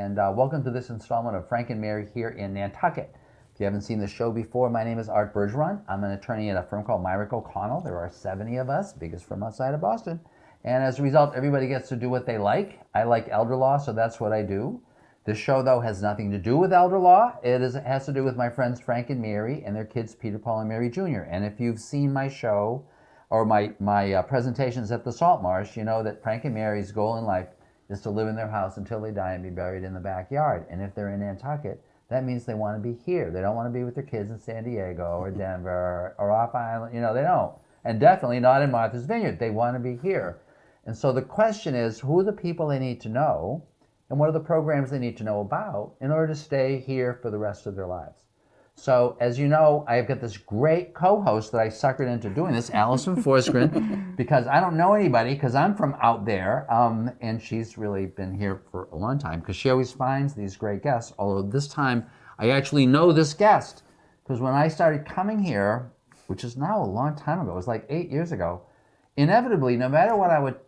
and welcome to this installment of Frank and Mary here in Nantucket. If you haven't seen the show before, my name is Art Bergeron. I'm an attorney at a firm called Myrick O'Connell. There are 70 of us, biggest firm outside of Boston. And as a result, everybody gets to do what they like. I like elder law, so that's what I do. This show, though, has nothing to do with elder law. It has to do with my friends Frank and Mary and their kids, Peter, Paul, and Mary Jr. And if you've seen my show or my presentations at the Salt Marsh, you know that Frank and Mary's goal in life is to live in their house until they die and be buried in the backyard. And if they're in Nantucket, that means they want to be here. They don't want to be with their kids in San Diego or Denver or off island. You know, they don't. And definitely not in Martha's Vineyard. They want to be here. And so the question is, who are the people they need to know and what are the programs they need to know about in order to stay here for the rest of their lives? So, as you know, I've got this great co-host that I suckered into doing this, Alison Forsgren, because I don't know anybody, because I'm from out there, and she's really been here for a long time, because she always finds these great guests, although this time I actually know this guest, because when I started coming here, which is now a long time ago, it was like 8 years ago, inevitably, no matter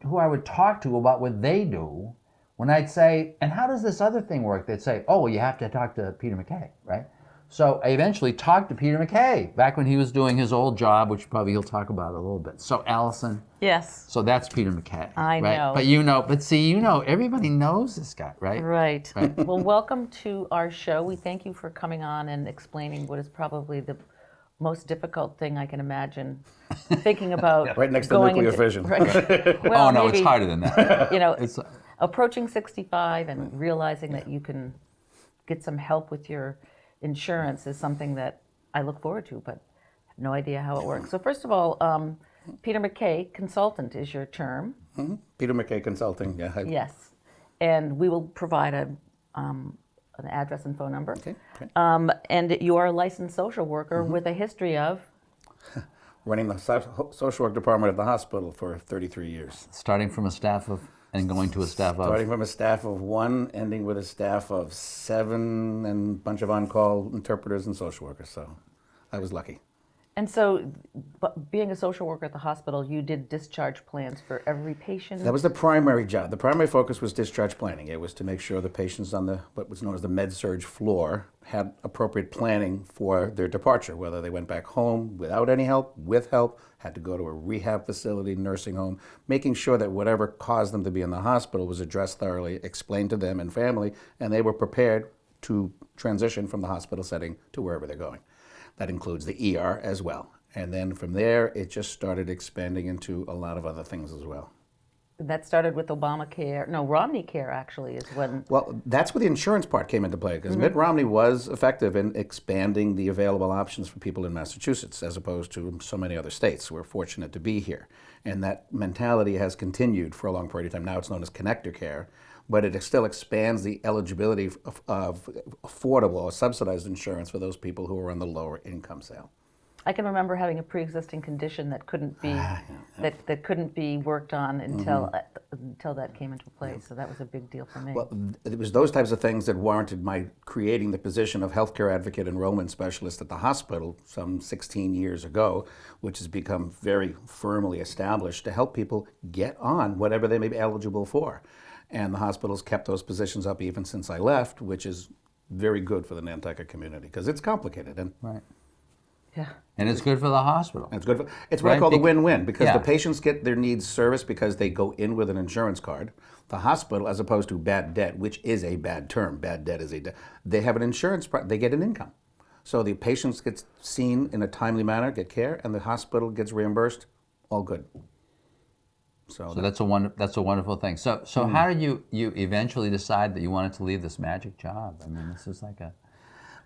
who I would talk to about what they do, when I'd say, and how does this other thing work? They'd say, oh, well, you have to talk to Peter MacKay, right? So I eventually talked to Peter MacKay back when he was doing his old job, which probably he'll talk about a little bit. So Alison. Yes. So that's Peter MacKay. I right? know. But see, everybody knows this guy, right? Right. Well, welcome to our show. We thank you for coming on and explaining what is probably the most difficult thing I can imagine thinking about. Right next to nuclear fission. Right. Well, oh, no, maybe, it's harder than that. It's approaching 65 and realizing that you can get some help with your insurance is something that I look forward to, but have no idea how it works. So first of all, Peter MacKay, consultant is your term. Mm-hmm. Peter MacKay Consulting, yeah. Yes. And we will provide an address and phone number. Okay. And you are a licensed social worker with a history of? Running the social work department at the hospital for 33 years. Starting from a staff of, and going to a staff of? Starting from a staff of 1, ending with a staff of 7, and a bunch of on-call interpreters and social workers, so I was lucky. And so, being a social worker at the hospital, you did discharge plans for every patient? That was the primary job. The primary focus was discharge planning. It was to make sure the patients on what was known as the med-surg floor had appropriate planning for their departure, whether they went back home without any help, with help, had to go to a rehab facility, nursing home, making sure that whatever caused them to be in the hospital was addressed thoroughly, explained to them and family, and they were prepared to transition from the hospital setting to wherever they're going. That includes the ER as well. And then from there, it just started expanding into a lot of other things as well. That started with Obamacare. No, Romney Care actually is when... Well, that's where the insurance part came into play, because Mitt Romney was effective in expanding the available options for people in Massachusetts, as opposed to so many other states. We're fortunate to be here. And that mentality has continued for a long period of time. Now it's known as connector care, but it still expands the eligibility of affordable or subsidized insurance for those people who are on the lower income scale. I can remember having a pre-existing condition that couldn't be that couldn't be worked on until that came into place. So that was a big deal for me. Well, it was those types of things that warranted my creating the position of healthcare advocate enrollment specialist at the hospital some 16 years ago, which has become very firmly established to help people get on whatever they may be eligible for. And the hospital's kept those positions up even since I left, which is very good for the Nantucket community because it's complicated. And right. Yeah. And it's good for the hospital. It's good. It's what I call the win-win, because the patients get their needs serviced because they go in with an insurance card. The hospital, as opposed to bad debt, which is a bad term, bad debt is a debt, they have an insurance, they get an income. So the patients get seen in a timely manner, get care, and the hospital gets reimbursed, all good. So that's a wonderful thing. So how did you eventually decide that you wanted to leave this magic job? I mean, this is like a...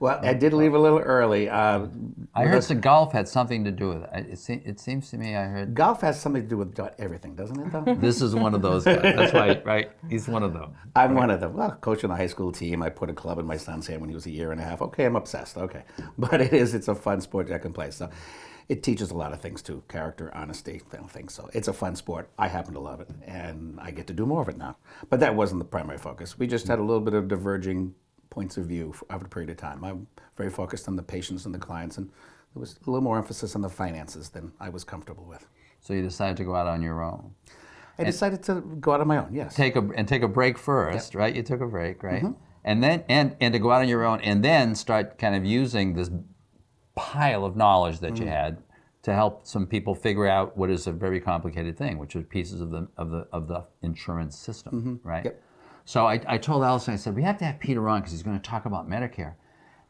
Well, I did leave a little early. I heard the golf had something to do with it. It seems to me I heard... Golf has something to do with everything, doesn't it, though? This is one of those guys. That's right? He's one of them. I'm one of them. Well, coaching the high school team, I put a club in my son's hand when he was a year and a half. Okay, I'm obsessed. Okay. But it's a fun sport I can play. So it teaches a lot of things, too. Character, honesty, I don't think so. It's a fun sport. I happen to love it. And I get to do more of it now. But that wasn't the primary focus. We just had a little bit of diverging points of view over a period of time. I'm very focused on the patients and the clients, and there was a little more emphasis on the finances than I was comfortable with. So you decided to go out on your own. I decided to go out on my own, yes. Take a break first, right? You took a break, right? And then and to go out on your own and then start kind of using this pile of knowledge that you had to help some people figure out what is a very complicated thing, which are pieces of the insurance system, right? Yep. So I told Alison, I said, we have to have Peter on because he's going to talk about Medicare.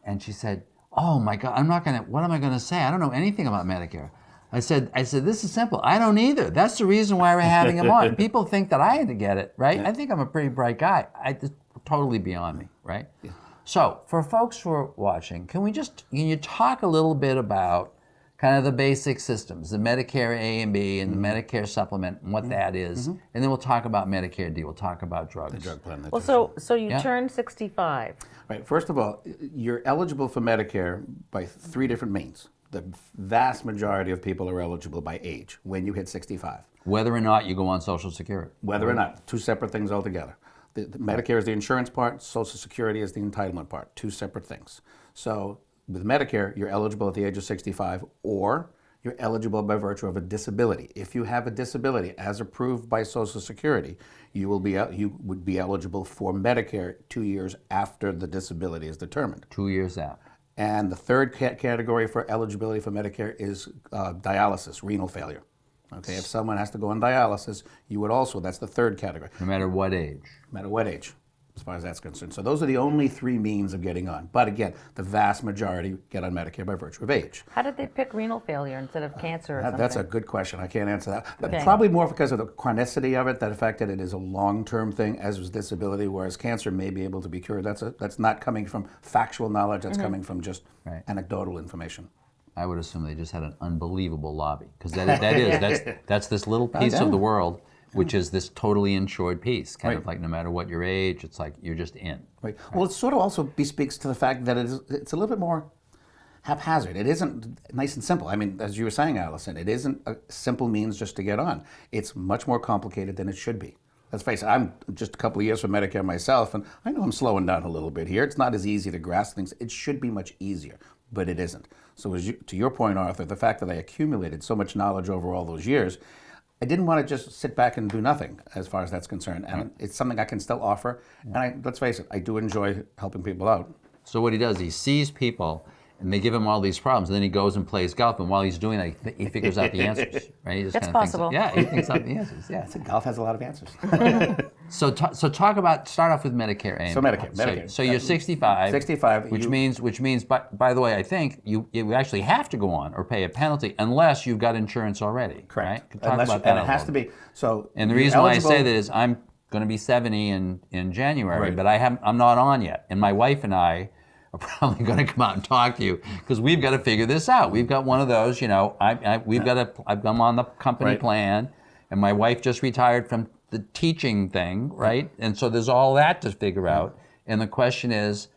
And she said, oh my God, what am I going to say? I don't know anything about Medicare. I said, this is simple. I don't either. That's the reason why we're having him on. People think that I had to get it, right? I think I'm a pretty bright guy. It's totally beyond me, right? Yeah. So for folks who are watching, can you talk a little bit about kind of the basic systems, the Medicare A and B and the Medicare supplement and what that is, and then we'll talk about Medicare D. We'll talk about drugs. The drug plan. Well, so you turned 65. Right. First of all, you're eligible for Medicare by 3 different means. The vast majority of people are eligible by age when you hit 65. Whether or not you go on Social Security. Whether or not, 2 separate things altogether. The Medicare is the insurance part, Social Security is the entitlement part, 2 separate things. So with Medicare, you're eligible at the age of 65, or you're eligible by virtue of a disability. If you have a disability as approved by Social Security, you would be eligible for Medicare 2 years after the disability is determined. 2 years out. And the third category for eligibility for Medicare is dialysis, renal failure. Okay, if someone has to go on dialysis, you would also, that's the third category. No matter what age. No matter what age, as far as that's concerned. So those are the only 3 means of getting on. But again, the vast majority get on Medicare by virtue of age. How did they pick renal failure instead of cancer or something? That's a good question. I can't answer that. Okay. Probably more because of the chronicity of it, the fact that it is a long-term thing, as was disability, whereas cancer may be able to be cured. That's not coming from factual knowledge. That's coming from just anecdotal information. I would assume they just had an unbelievable lobby, because that's this little piece of the world, which is this totally insured piece, kind of like no matter what your age, it's like you're just in. Right. Well, it sort of also bespeaks to the fact that it's a little bit more haphazard. It isn't nice and simple. I mean, as you were saying, Alison, it isn't a simple means just to get on. It's much more complicated than it should be. Let's face it, I'm just a couple of years from Medicare myself, and I know I'm slowing down a little bit here. It's not as easy to grasp things. It should be much easier, but it isn't. So to your point, Arthur, the fact that I accumulated so much knowledge over all those years, I didn't want to just sit back and do nothing as far as that's concerned. And it's something I can still offer. And let's face it, I do enjoy helping people out. So what he does, he sees people, and they give him all these problems, and then he goes and plays golf, and while he's doing that, he figures out the answers, right? He just That's kind of possible. He thinks out the answers, yeah. So golf has a lot of answers. So start off with Medicare A. So Medicare. So you're 65. 65. Which means, by the way, I think you actually have to go on or pay a penalty unless you've got insurance already. Correct. Right? Talk about that. And it has to be, so. And the reason why I say that is I'm going to be 70 in January, but I'm not on yet. And my wife and I are probably going to come out and talk to you because we've got to figure this out. We've got one of those, I'm on the company plan, and my wife just retired from the teaching thing, right? And so there's all that to figure out. And the question is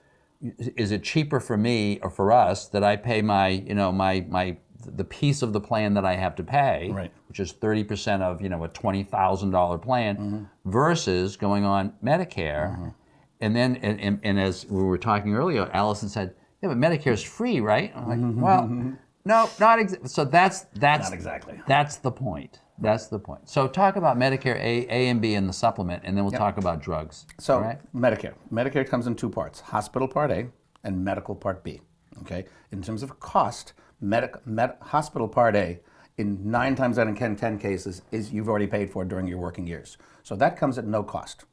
it cheaper for me or for us that I pay the piece of the plan that I have to pay, which is 30% of a $20,000 plan, versus going on Medicare. And then, and as we were talking earlier, Alison said, "Yeah, but Medicare is free, right?" I'm like, "Well, no, not exactly." So that's not exactly. That's the point. That's the point. So talk about Medicare A and B and the supplement, and then we'll talk about drugs. So right? Medicare comes in 2 parts: hospital Part A and medical Part B. Okay. In terms of cost, hospital Part A, in 9 times out of 10 cases, is you've already paid for during your working years. So that comes at no cost.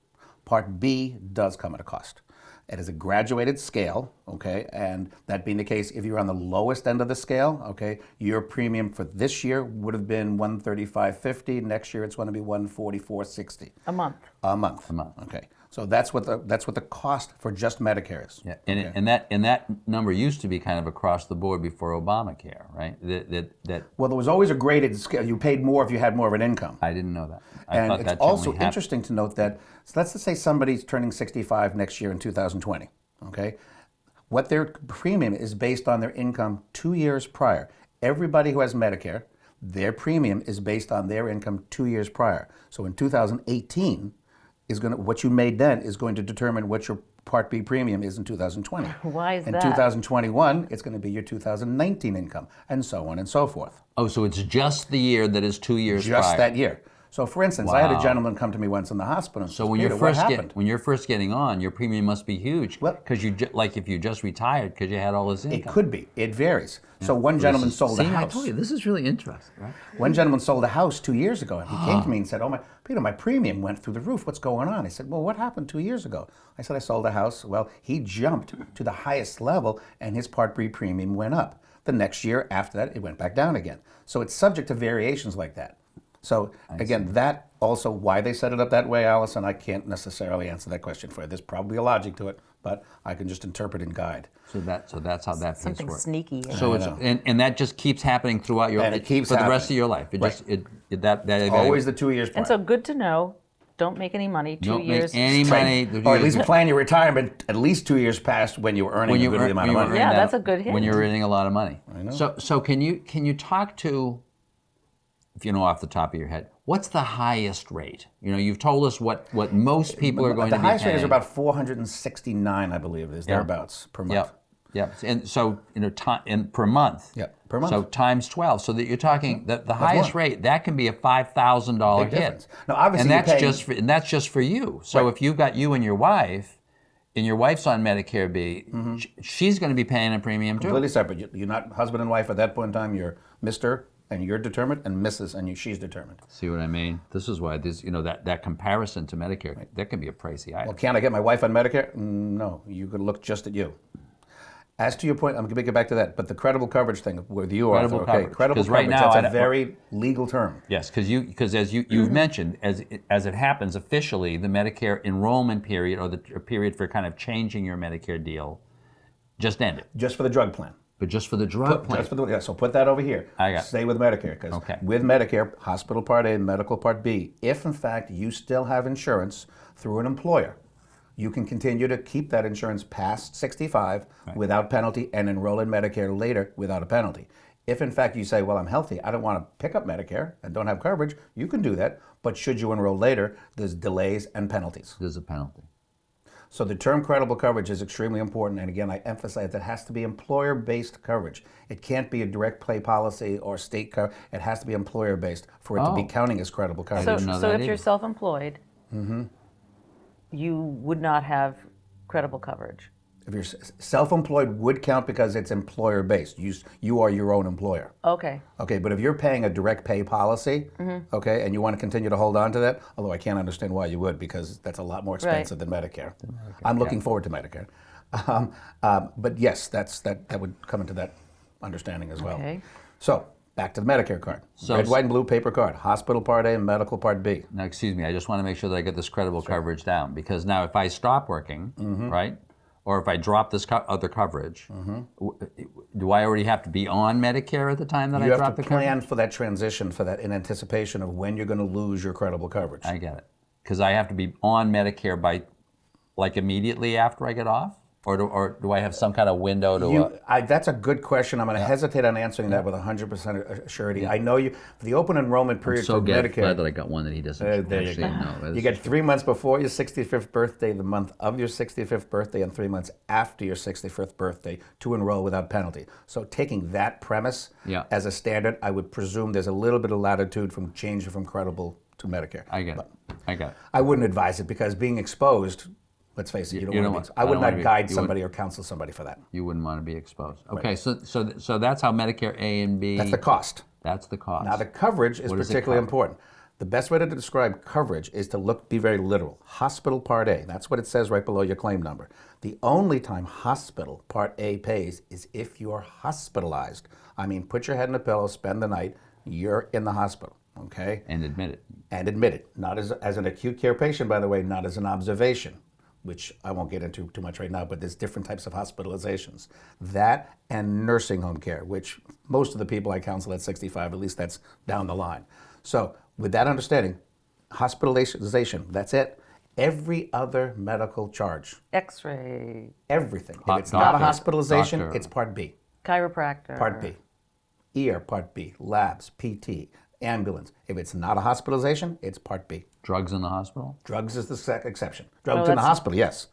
Part B does come at a cost. It is a graduated scale, okay, and that being the case, if you're on the lowest end of the scale, okay, your premium for this year would have been $135.50. Next year, it's going to be $144.60 a month. A month. Okay, so that's what the cost for just Medicare is. Yeah, and that number used to be kind of across the board before Obamacare, right? Well, there was always a graded scale. You paid more if you had more of an income. I didn't know that. And it's also interesting to note that, so let's just say somebody's turning 65 next year in 2020, okay? What their premium is based on their income 2 years prior. Everybody who has Medicare, their premium is based on their income 2 years prior. So in 2018, what you made then is going to determine what your Part B premium is in 2020. Why is that? In 2021, it's going to be your 2019 income, and so on and so forth. Oh, so it's just the year that is 2 years prior. Just that year. So, for instance, I had a Wow. gentleman come to me once in the hospital and So says, when Peter, you're what first happened? when you're first getting on, your premium must be huge Well- because like if you just retired because you had all this income. It could be. It varies. So one Well, gentleman sold a see, I house. told you this is really interesting, right? One gentleman sold a house 2 years ago, and he came to me and said, "Oh, Peter, my premium went through the roof. What's going on?" I said, "Well, what happened 2 years ago?" I said, "I sold a house." Well, he jumped to the highest level, and his Part B premium went up. The next year after that, it went back down again. So it's subject to variations like that. So again, that also why they set it up that way, Alison, I can't necessarily answer that question for you. There's probably a logic to it, but I can just interpret and guide. So that's how that piece Something works. sneaky. So it's and that just keeps happening throughout your And it keeps for the rest happening. of your life. It Right. just that Always the 2 years And part. so good to know. Don't make any money. 2 don't years. make any money. Or at least plan your retirement at least 2 years past when you were earning a good amount of money. Yeah, that's a good hint. When you're earning a lot of money. I know. So can you talk to, if you know off the top of your head, what's the highest rate? You know, you've told us what most people are going The to be highest rate is paying. about 469, I believe, is thereabouts per month. Yep. Yep. And so, per month. Yep, per month. So times 12. So that you're talking the highest more. rate, that can be a $5,000 Big hit. difference. Now, obviously, and you're that's paying- and that's just for you. So Right. if you've got you and your wife, and your wife's on Medicare B, she's going to be paying a premium too. Completely separate. You're not husband and wife at that point in time. You're Mr. and you're determined, and Mrs. and she's determined. See what I mean? This is why that comparison to Medicare, that can be a pricey item. Well, can I get my wife on Medicare? No, you could look just at you. As to your point, I'm going to get back to that, but the credible coverage thing with you, Credible Arthur, coverage. credible 'Cause right coverage, now, I that's a don't- very legal term. Yes, because as you've mentioned, as it happens officially, the Medicare enrollment period or the period for kind of changing your Medicare deal just ended. Just for the drug plan. But just for the drug plan. Just for the, so put that over here. I got it. Stay with Medicare, because Okay. with Medicare, Hospital Part A, Medical Part B, if in fact you still have insurance through an employer, you can continue to keep that insurance past 65 without penalty and enroll in Medicare later without a penalty. If in fact you say, well, I'm healthy, I don't want to pick up Medicare and don't have coverage, you can do that. But should you enroll later, there's delays and penalties. There's a penalty. So the term credible coverage is extremely important. And again, I emphasize that it has to be employer-based coverage. It can't be a direct pay policy or state coverage. It has to be employer-based for it to be Oh. counting as credible coverage. So, didn't know so that if you're either. self-employed, you would not have credible coverage. If you're self-employed would count because it's employer-based. You are your own employer. Okay. Okay, but if you're paying a direct pay policy, okay, and you want to continue to hold on to that, although I can't understand why you would, because that's a lot more expensive than Medicare. I'm looking forward to Medicare. But yes, that would come into that understanding as well. Okay. So back to the Medicare card. So- Red, white, and blue paper card. Hospital Part A and Medical Part B. Now, excuse me, I just want to make sure that I get this credible coverage down, because now if I stop working, right, or if I drop this other coverage, do I already have to be on Medicare at the time that You I have drop to the coverage? plan for that transition, for that in anticipation of when you're going to lose your credible coverage. I get it. Because I have to be on Medicare by, like, immediately after I get off? Or do I have some kind of window to... That's a good question. I'm going to hesitate on answering that with 100% surety. I know you, for the open enrollment period so for glad Medicare, that I got one that he doesn't there you actually go. know. You get 3 months before your 65th birthday, the month of your 65th birthday, and 3 months after your 65th birthday to enroll without penalty. So taking that premise Yeah. as a standard, I would presume there's a little bit of latitude from changing from credible to Medicare. I get it. I got it. I wouldn't advise it because being exposed, let's face it, you don't want to be. I would not guide somebody or counsel somebody for that. You wouldn't want to be exposed. Okay, so that's how Medicare A and B... That's the cost. That's the cost. Now the coverage is What does it particularly cover? important. The best way to describe coverage is to be very literal. Hospital Part A, that's what it says right below your claim number. The only time Hospital Part A pays is if you're hospitalized. I mean, put your head in a pillow, spend the night, you're in the hospital, okay? And admit it. And admit it. Not as an acute care patient, by the way, not as an observation, which I won't get into too much right now, but there's different types of hospitalizations. That and nursing home care, which most of the people I counsel at 65, at least that's down the line. So with that understanding, hospitalization, that's it. Every other medical charge, X-ray, everything. Hot If it's not a doctor, hospitalization, doctor. it's Part B. chiropractor. Part B. ER, Part B. Labs, PT, ambulance. If it's not a hospitalization, it's Part B. Drugs in the hospital Drugs is the exception. Drugs Oh, in the that's- hospital, yes.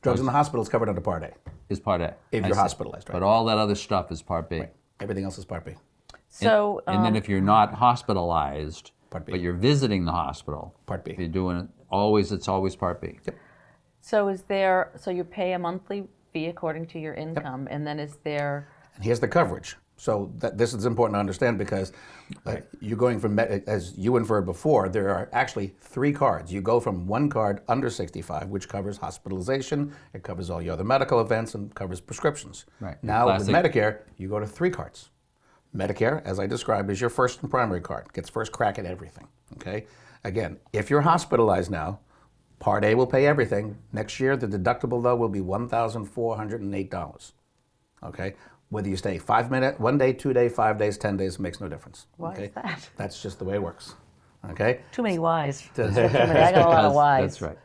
Drugs in the hospital is covered under Part A. is Part A. If I you're see. hospitalized, right. But all that other stuff is Part B. Everything else is Part B. So And then if you're not hospitalized, Part B. But you're visiting the hospital. Part B. If you're doing it always, it's always Part B. Yep. So so you pay a monthly fee according to your income, and then is there... And here's the coverage. So this is important to understand because you're going from, as you inferred before, there are actually 3 cards. You go from one card under 65, which covers hospitalization, it covers all your other medical events, and covers prescriptions. Right. Now with Classic. Medicare, you go to 3 cards. Medicare, as I described, is your first and primary card. Gets first crack at everything. Okay. Again, if you're hospitalized now, Part A will pay everything. Next year, the deductible though will be $1,408. Okay. Whether you stay 5 minutes, 1 day, 2 days, 5 days, 10 days, makes no difference. Why okay? is that? That's just the way it works. Okay. Too many whys. I got a lot of whys. That's right.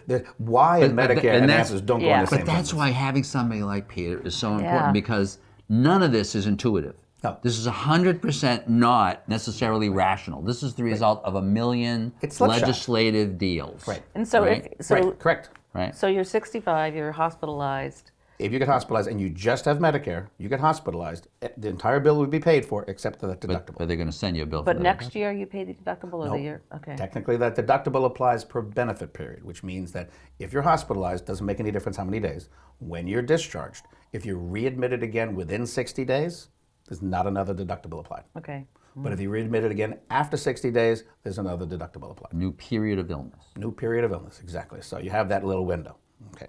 The why in But- Medicare and and that's- answers don't go yeah. in the But same that's sentence. why having somebody like Peter is so important Yeah. because none of this is intuitive. No. This is 100% not necessarily rational. This is the result of a million It's slipshod. legislative deals. Right. And so Right. Correct. Right. so you're 65, you're hospitalized. If you get hospitalized and you just have Medicare, you get hospitalized, the entire bill would be paid for except the deductible. But they're going to send you a bill for But that. next year you pay the deductible or Nope. the year? Okay. Technically, that deductible applies per benefit period, which means that if you're hospitalized, doesn't make any difference how many days. When you're discharged, if you're readmitted again within 60 days, there's not another deductible applied. Okay. But if you're readmitted again after 60 days, there's another deductible applied. New period of illness. New period of illness, exactly. So you have that little window. Okay.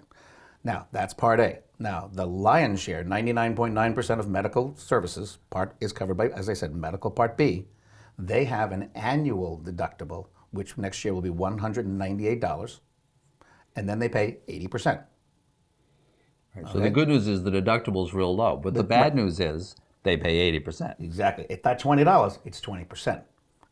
Now, that's Part A. Now, the lion's share, 99.9% of medical services part is covered by, as I said, medical Part B. They have an annual deductible, which next year will be $198, and then they pay 80%. Right. So the good news is the deductible's real low, but the bad news is they pay 80%. Exactly. At that $20, it's 20%.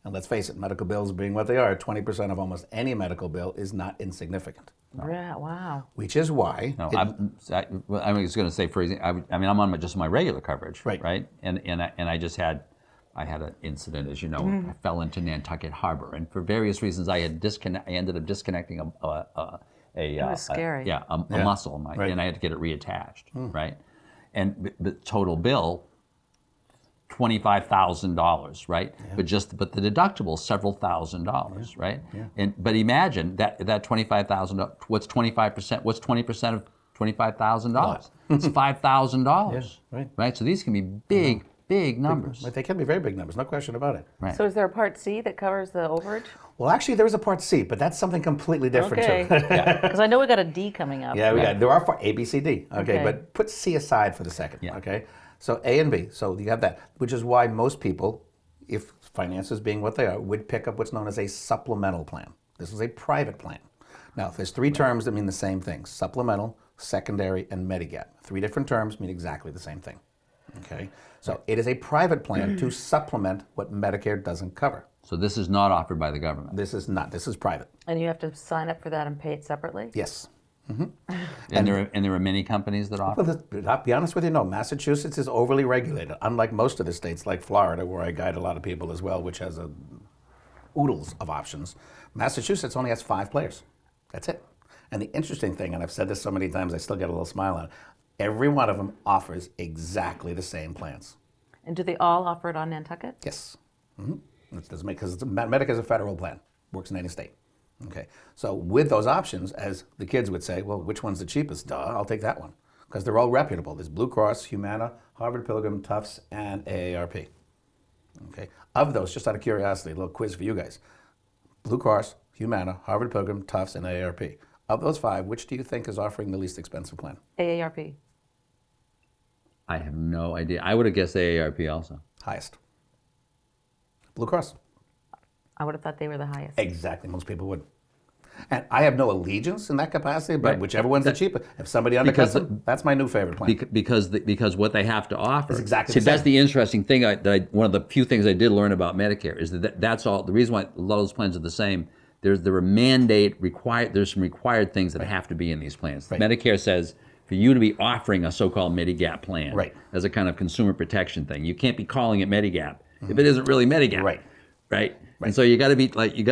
And let's face it, medical bills being what they are, 20% of almost any medical bill is not insignificant. Yeah, wow. Which is why No, I was going to say, for example, I mean, I'm on just my regular coverage, Right. And I just had, I had an incident, as you know, I fell into Nantucket Harbor, and for various reasons, I ended up disconnecting a was scary. a muscle, in my, Right. and I had to get it reattached, right? And the total bill, $25,000, right? Yeah. But the deductible is several $1,000s, right? Yeah. But imagine that $25,000. What's 25%? What's 20% of $25,000? It's $5,000, Yeah, right. right? So these can be big numbers. But they can be very big numbers, no question about it. Right. So is there a Part C that covers the overage? Well, actually, there is a Part C, but that's something completely different Okay. too. Because I know we got a D coming up. Yeah, there are A, B, C, D. Okay, Okay. but put C aside for the second. Yeah. Okay, so A and B. So you have that, which is why most people, if finances being what they are, would pick up what's known as a supplemental plan. This is a private plan. Now, there's 3 terms that mean the same thing: supplemental, secondary, and Medigap. 3 different terms mean exactly the same thing. Okay, so it is a private plan to supplement what Medicare doesn't cover. So this is not offered by the government. This is not. This is private. And you have to sign up for that and pay it separately? Yes. And there are many companies that offer. Well, I'll be honest with you, no. Massachusetts is overly regulated, unlike most of the states like Florida, where I guide a lot of people as well, which has oodles of options. Massachusetts only has 5 players. That's it. And the interesting thing, and I've said this so many times, I still get a little smile on it, every one of them offers exactly the same plans. And do they all offer it on Nantucket? Yes. It doesn't make, because Medicare is a federal plan, works in any state. Okay, so with those options, as the kids would say, well, which one's the cheapest? Duh, I'll take that one, because they're all reputable. There's Blue Cross, Humana, Harvard Pilgrim, Tufts, and AARP. Okay, of those, just out of curiosity, a little quiz for you guys. Blue Cross, Humana, Harvard Pilgrim, Tufts, and AARP. Of those 5, which do you think is offering the least expensive plan? AARP. I have no idea. I would have guessed AARP also. Highest. Blue Cross. I would have thought they were the highest. Exactly, most people would. And I have no allegiance in that capacity, but Right. whichever one's the cheapest. If somebody undercuts them, that's my new favorite plan. Because what they have to offer. It's exactly See, the that's same. the interesting thing. One of the few things I did learn about Medicare is that's all. The reason why a lot of those plans are the same. There are required. There's some required things that have to be in these plans. Right. Medicare says for you to be offering a so-called Medigap plan Right. as a kind of consumer protection thing, you can't be calling it Medigap if it isn't really Medigap. Right. Right. And so you got to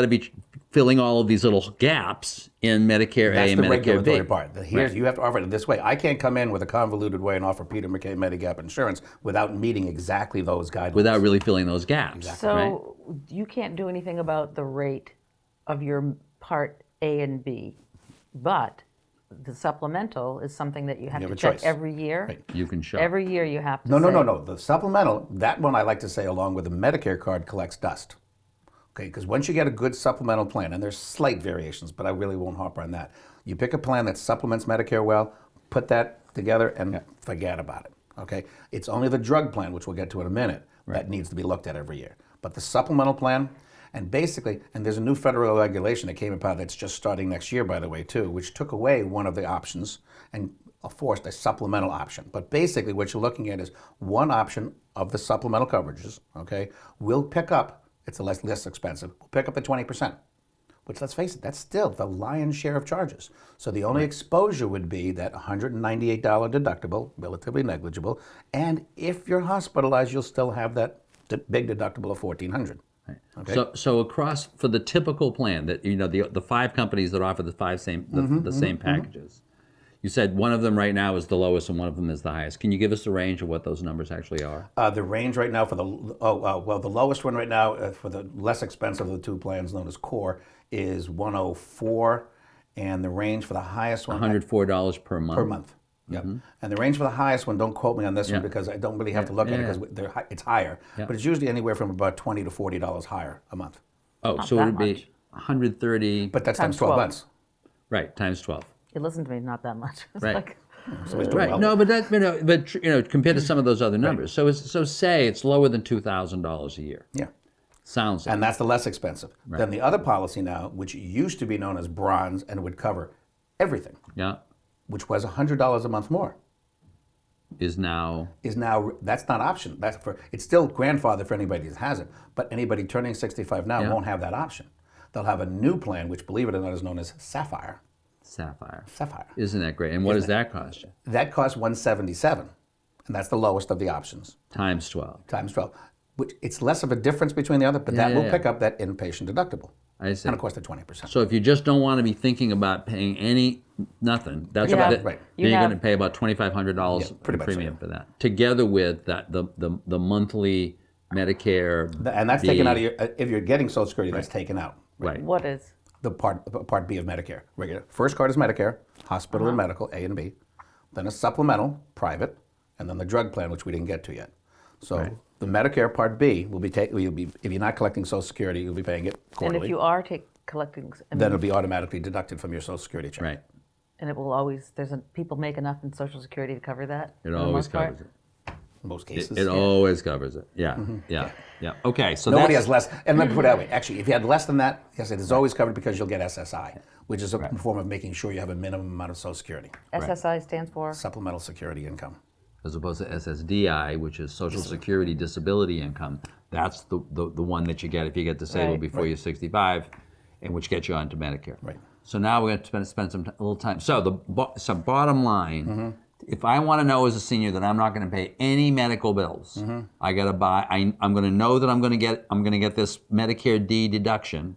be filling all of these little gaps in Medicare That's A and the Medicare B. regulatory part. You have to offer it this way. I can't come in with a convoluted way and offer Peter MacKay Medigap insurance without meeting exactly those guidelines. Without really filling those gaps. So right? you can't do anything about the rate of your Part A and B, but the supplemental is something that you have have to a check choice. every year. Right. You can show. Every year you have to No, no, say, no, no. The supplemental, that one I like to say along with the Medicare card collects dust. Okay, because once you get a good supplemental plan, and there's slight variations, but I really won't harp on that. You pick a plan that supplements Medicare well, put that together and forget about it. Okay, it's only the drug plan, which we'll get to in a minute, that needs to be looked at every year. But the supplemental plan, and basically, and there's a new federal regulation that came about that's just starting next year, by the way, too, which took away one of the options and forced a supplemental option. But basically, what you're looking at is one option of the supplemental coverages, okay, will pick up, it's less expensive, will pick up the 20%, which, let's face it, that's still the lion's share of charges. So the only exposure would be that $198 deductible, relatively negligible, and if you're hospitalized, you'll still have that big deductible of $1,400. Okay. So across for the typical plan that the 5 companies that offer the same packages, you said one of them right now is the lowest and one of them is the highest. Can you give us the range of what those numbers actually are? The range right now for the the lowest one right now for the less expensive of the 2 plans known as Core is 104, and the range for the highest one $104 per month. per month. Yep. And the range for the highest one, don't quote me on this one because I don't really have to look at it because it's higher. But it's usually anywhere from about $20 to $40 higher a month. Oh, Not so it that would be much. 130. But that's times Times 12 12. months. Right, times 12. you listen to me, not that much. It's Right. like, Somebody's doing Right. well. No, but that compared to some of those other numbers. So say it's lower than $2,000 a year. Yeah. Sounds like. And that's the less expensive. Then the other policy now, which used to be known as Bronze and would cover everything, Yeah. which was $100 a month more, Is now. is now, that's not option. It's still grandfathered for anybody that has it, but anybody turning 65 now won't have that option. They'll have a new plan, which, believe it or not, is known as Sapphire. Sapphire. Sapphire. Isn't that great? And what does that cost you? That costs $177, and that's the lowest of the options, Times 12. times 12. Which it's less of a difference between the other, but that will yeah. pick up that inpatient deductible. I see. And of course the 20%. So if you just don't want to be thinking about paying nothing, that's You what have- right. Then you you're have- going to pay about $2,500 pretty in much so, premium yeah. for that, together with that the monthly Medicare. And that's taken out of your, if you're getting Social Security, that's taken out. Right. what is? The part B of Medicare, regular. First card is Medicare, hospital and medical, A and B. Then a supplemental, private, and then the drug plan, which we didn't get to yet. So the Medicare Part B will be if you're not collecting Social Security, you'll be paying it quarterly. And if you are collecting, then it'll be automatically deducted from your Social Security check. Right. and it will always, people make enough in Social Security to cover that? It for the always most part? covers it. In most cases. It always covers it. Yeah. Yeah. Yeah. Okay. So Nobody that's, has less. And let me put it that way. Actually, if you had less than that, yes, it is always covered because you'll get SSI, which is a form of making sure you have a minimum amount of Social Security, SSI stands for? supplemental security income. as opposed to SSDI, which is Social Security Disability Income. That's the one that you get if you get disabled Right. before you're 65, and which gets you onto Medicare. Right. So now we're going to spend a little time. So bottom line, if I want to know as a senior that I'm not going to pay any medical bills, I got to buy. I'm going to know that I'm going to get this Medicare D deduction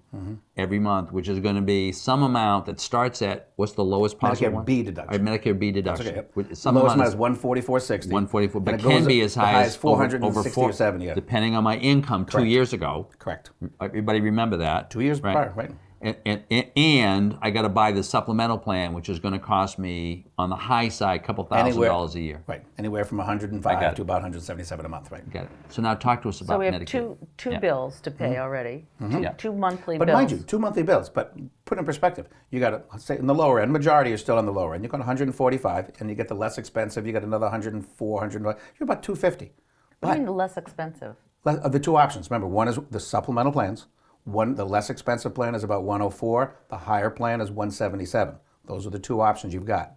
every month, which is going to be some amount that starts at what's the lowest possible Medicare one? B deduction. Medicare B deduction. Okay, yep. Which- The Some lowest amount amount is is 144.60. 144, but and it can goes be as high as 460 over or 70. Yeah. depending on my income. 2 years ago, Correct. everybody remember that. 2 years prior, right? And I got to buy the supplemental plan, which is going to cost me on the high side a couple $1,000 a year. Right. Anywhere from I got 105 it. to about 177 a month, right? Got it. So now talk to us about So we have Medicare. two Yeah. bills to pay already, two monthly But bills. mind you, 2 monthly bills. But put in perspective, you got to say in the lower end, majority are still on the lower end. You got 145, and you get the less expensive. You got another 104, 100. You're about 250. What do you mean less expensive? Of the two options, remember, one is the supplemental plans. The less expensive plan is about 104. The higher plan is 177. Those are the two options you've got.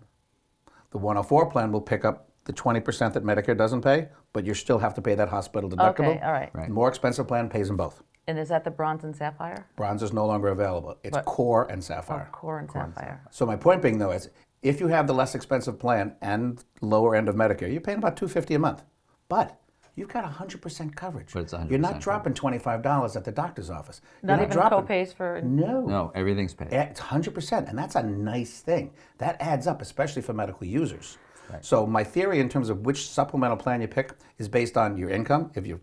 The 104 plan will pick up the 20% that Medicare doesn't pay, but you still have to pay that hospital deductible. Okay, all right. The more expensive plan pays them both. And is that the bronze and sapphire? Bronze is no longer available. It's Core and Sapphire. Core and sapphire. So my point being, though, is if you have the less expensive plan and lower end of Medicare, you're paying about $250 a month. But you've got 100% coverage. But it's 100% You're not dropping $25 at the doctor's office. Not You're even dropping, co-pays for. No. No, everything's paid. It's 100%, and that's a nice thing. That adds up, especially for medical users. So my theory in terms of which supplemental plan you pick is based on your income. If you're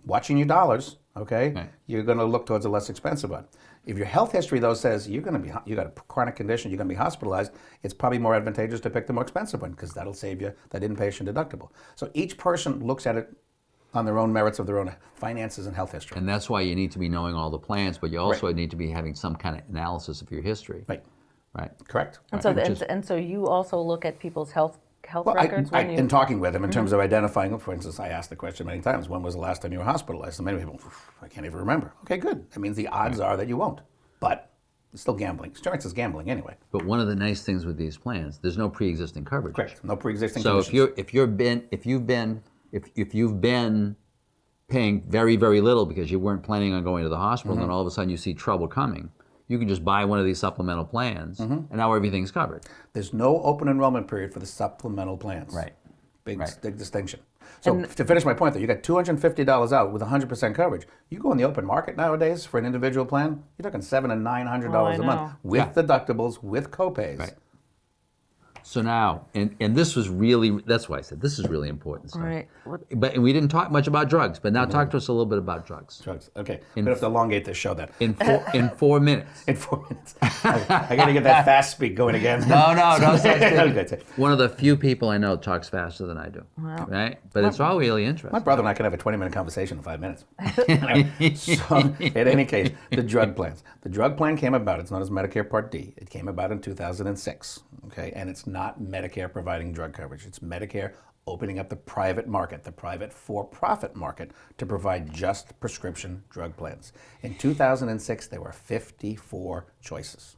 watching your dollars, okay, Right. you're going to look towards a less expensive one. If your health history, though, says you got a chronic condition, you're going to be hospitalized, it's probably more advantageous to pick the more expensive one because that'll save you that inpatient deductible. So each person looks at it on their own merits of their own finances and health history. And that's why you need to be knowing all the plans, but you also need to be having some kind of analysis of your history. Right. Right. Correct. And so, Which is- and so you also look at people's health Well, records when you. in talking with them, in terms of identifying, for instance, I asked the question many times, when was the last time you were hospitalized? And many people, I can't even remember. Okay, good. That means the odds are that you won't. But it's still gambling. Insurance is gambling anyway. But one of the nice things with these plans, there's no pre-existing coverage. Correct. No pre-existing So conditions. if you've been paying very, very little because you weren't planning on going to the hospital, and then all of a sudden you see trouble coming, you can just buy one of these supplemental plans, and now everything's covered. There's no open enrollment period for the supplemental plans. Right. Big Right. distinction. So to finish my point, though, you got $250 out with 100% coverage. You go in the open market nowadays for an individual plan, you're talking $700 and $900 a month know. with deductibles, with copays. Right. So now, and this was really, that's why I said this is really important stuff. Right. But we didn't talk much about drugs, but now talk to us a little bit about drugs. Drugs. Okay. I'm going to have to elongate this show then. In 4 minutes. In 4 minutes. I got to get that fast speak going again. No, don't say Okay. One of the few people I know talks faster than I do. Right? But it's all really My interesting. brother and I can have a 20-minute conversation in 5 minutes. Anyway, so, in any case, the drug plans. The drug plan came about, it's known as Medicare Part D. It came about in 2006, okay? And it's not Medicare providing drug coverage. It's Medicare opening up the private market, the private for-profit market, to provide just prescription drug plans. In 2006, there were 54 choices.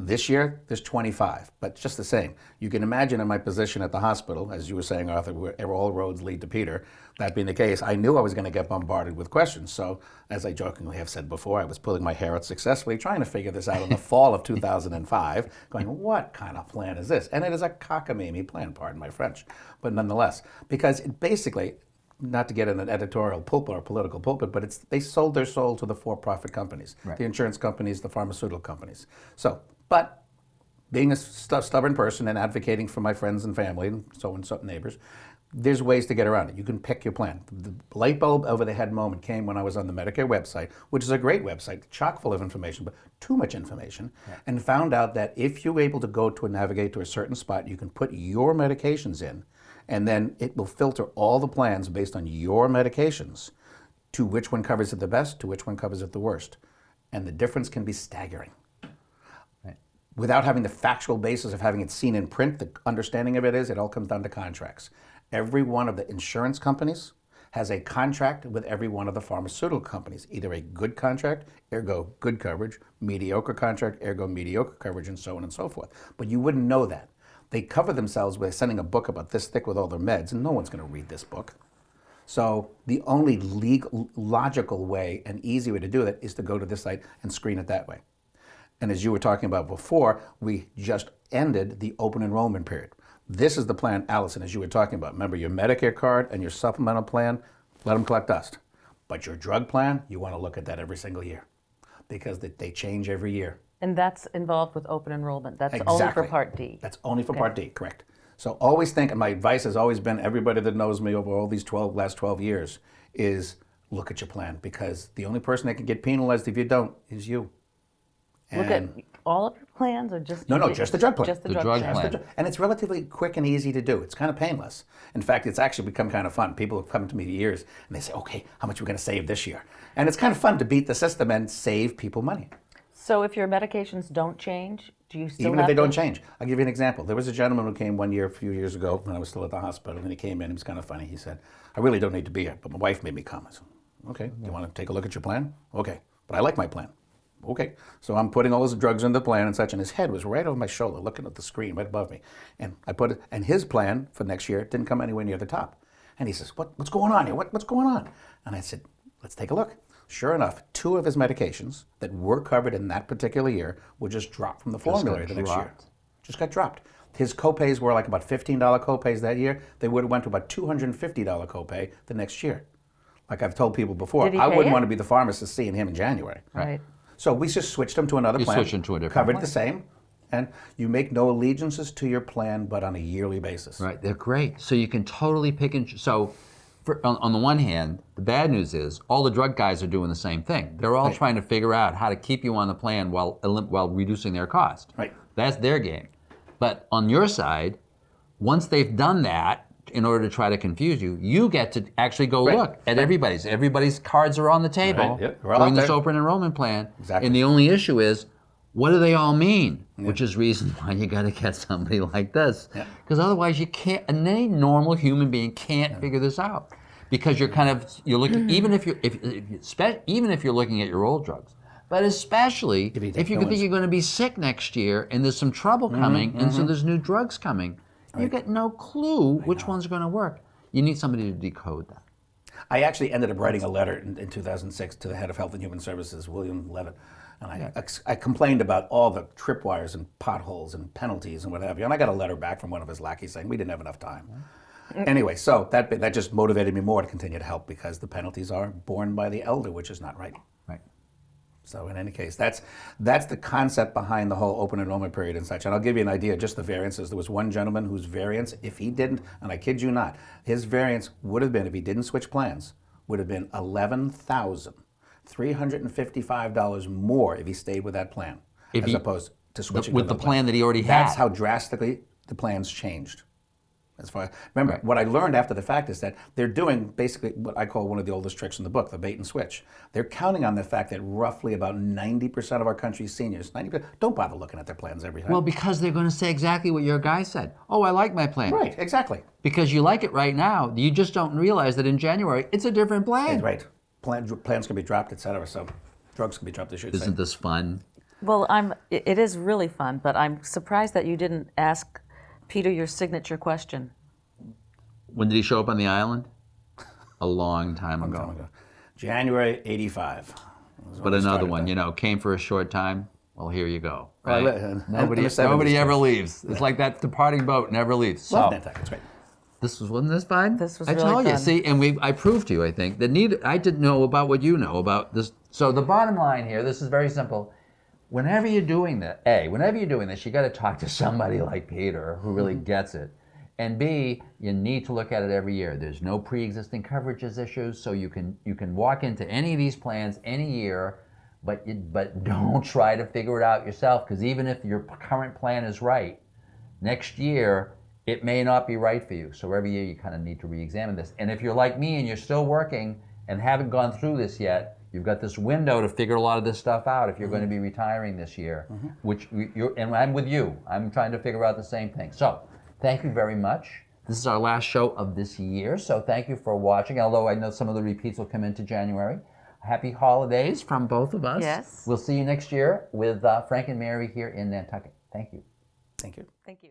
This year, there's 25, but just the same. You can imagine in my position at the hospital, as you were saying, Arthur, where all roads lead to Peter. That being the case, I knew I was going to get bombarded with questions. So, as I jokingly have said before, I was pulling my hair out successfully, trying to figure this out in the fall of 2005, going, what kind of plan is this? And it is a cockamamie plan, pardon my French, but nonetheless, because it basically, not to get in an editorial pulpit or political pulpit, but they sold their soul to the for-profit companies, the insurance companies, the pharmaceutical companies. So, but being a stubborn person and advocating for my friends and family and so neighbors, there's ways to get around it. You can pick your plan. The light bulb over the head moment came when I was on the Medicare website, which is a great website, chock full of information, but too much information, and found out that if you're able to go to navigate to a certain spot, you can put your medications in, and then it will filter all the plans based on your medications to which one covers it the best, to which one covers it the worst. And the difference can be staggering. Without having the factual basis of having it seen in print, the understanding of it is it all comes down to contracts. Every one of the insurance companies has a contract with every one of the pharmaceutical companies, either a good contract, ergo good coverage, mediocre contract, ergo mediocre coverage, and so on and so forth. But you wouldn't know that. They cover themselves by sending a book about this thick with all their meds, and no one's going to read this book. So the only legal, logical way and easy way to do that is to go to this site and screen it that way. And as you were talking about before, we just ended the open enrollment period. This is the plan, Alison, as you were talking about. Remember, your Medicare card and your supplemental plan, let them collect dust. But your drug plan, you want to look at that every single year because they change every year. And that's involved with open enrollment. That's only for Part D. That's only for Part D, correct. So always think, and my advice has always been, everybody that knows me over all these last 12 years, is look at your plan because the only person that can get penalized if you don't is you. Look at all of your plans or just... No, just the drug plan. Just the The drug drug plan. plan. And it's relatively quick and easy to do. It's kind of painless. In fact, it's actually become kind of fun. People have come to me for years and they say, okay, how much are we going to save this year? And it's kind of fun to beat the system and save people money. So if your medications don't change, do you still Even have if they don't to- change. I'll give you an example. There was a gentleman who came one year, a few years ago, when I was still at the hospital, and he came in. He was kind of funny. He said, I really don't need to be here, but my wife made me come. I said, okay, you want to take a look at your plan? Okay, but I like my plan. Okay, so I'm putting all his drugs in the plan and such, and his head was right over my shoulder, looking at the screen right above me. And I put it, and his plan for next year didn't come anywhere near the top. And he says, what's going on here? What's going on? And I said, let's take a look. Sure enough, 2 of his medications that were covered in that particular year were just dropped from the formulary the next year. Just got dropped. His copays were like about $15 copays that year. They would have went to about $250 copay the next year. Like I've told people before, Did he I pay wouldn't it? want to be the pharmacist seeing him in January. Right. So we just switched him to another plan. switched him to a different covered plan. the same, and you make no allegiances to your plan, but on a yearly basis. Right, they're great. So you can totally pick and so on the one hand, the bad news is all the drug guys are doing the same thing. They're all trying to figure out how to keep you on the plan while reducing their cost. Right. That's their game. But on your side, once they've done that, in order to try to confuse you, you get to actually go look at everybody's. Everybody's cards are on the table during this open enrollment plan. Exactly. And the only issue is, what do they all mean? Which is reason why you got to get somebody like this, because otherwise you can't. Any normal human being can't figure this out, because you're looking even if you're looking at your old drugs, but especially if you think you're going to be sick next year and there's some trouble coming, and so there's new drugs coming. You get no clue which one's going to work. You need somebody to decode that. I actually ended up writing a letter in 2006 to the head of Health and Human Services, William Levitt, and I complained about all the tripwires and potholes and penalties and what have you. And I got a letter back from one of his lackeys saying we didn't have enough time. Anyway, so that just motivated me more to continue to help, because the penalties are borne by the elder, which is not right. Right. So in any case, that's the concept behind the whole open enrollment period and such. And I'll give you an idea, just the variances. There was one gentleman whose variance, if he didn't, and I kid you not, his variance would have been, if he didn't switch plans, would have been $11,355 more if he stayed with that plan, as opposed to switching with to the plan that he already had. That's how drastically the plans changed. Remember, what I learned after the fact is that they're doing basically what I call one of the oldest tricks in the book, the bait and switch. They're counting on the fact that roughly about 90% of our country's seniors, 90%, don't bother looking at their plans every time. Well, because they're going to say exactly what your guy said. Oh, I like my plan. Right, exactly. Because you like it right now. You just don't realize that in January, it's a different plan. Right. Plans can be dropped, et cetera. So drugs can be dropped, I should say. Isn't this fun? Well, it is really fun, but I'm surprised that you didn't ask Peter your signature question. When did he show up on the island? A long time ago. January '85. But another one, came for a short time. Well, here you go. Right? Nobody Nobody ever leaves. It's like that departing boat never leaves. Love Nantucket. It's great. Wasn't this fun? This was I really told you. fun. See, and I proved to you, I think, that I didn't know about what you know about this. So the bottom line here, this is very simple. Whenever you're doing this, you got to talk to somebody like Peter who really gets it. And B, you need to look at it every year. There's no pre-existing coverages issues, so you can walk into any of these plans any year, but don't try to figure it out yourself, because even if your current plan is right, next year it may not be right for you. So every year you kind of need to re-examine this. And if you're like me and you're still working and haven't gone through this yet, you've got this window to figure a lot of this stuff out if you're going to be retiring this year, and I'm with you. I'm trying to figure out the same thing. So thank you very much. This is our last show of this year, so thank you for watching, although I know some of the repeats will come into January. Happy holidays from both of us. Yes. We'll see you next year with Frank and Mary here in Nantucket. Thank you. Thank you. Thank you.